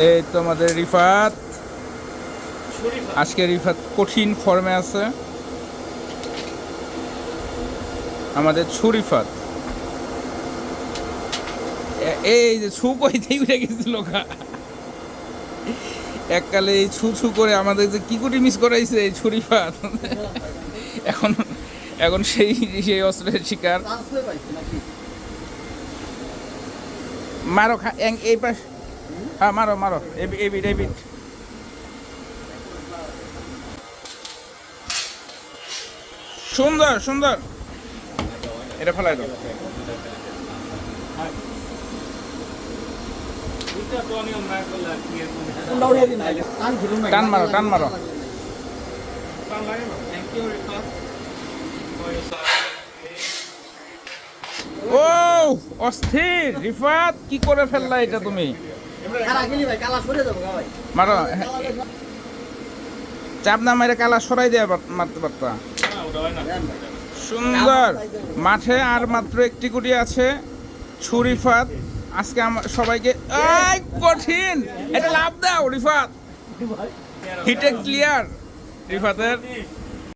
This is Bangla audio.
এই তো আমাদের রিফাত, আজকে রিফাত কঠিন ফর্মে আছে। আমাদের ছুরিফাত এই যে ছু কইতেই উঠে গেছিল এককালে এই ছু ছু করে আমাদের যে কি কোটি মিস করাইছে এই ছুরিফাত। এখন এখন সেই সেই অস্ত্রের শিকার। মারো এই পাশ, হ্যাঁ মারো মারো এবিট এবিট। সুন্দর সুন্দর, এটা ফেলাই দাও। টান মারো টান মারো। ও অস্থির রিফাত, কি করে ফেললা এটা তুমি? মারো, চাপ না মেরে কালা সরাই দিয়ে মারতে পারতা। সুন্দর। মাঠে আর মাত্র একটি গুটি আছে। ছুরিফাত আজকে সবাইকে কঠিন, এটা লাভ দাও রিফাত। হিটে ক্লিয়ার রিফাতের।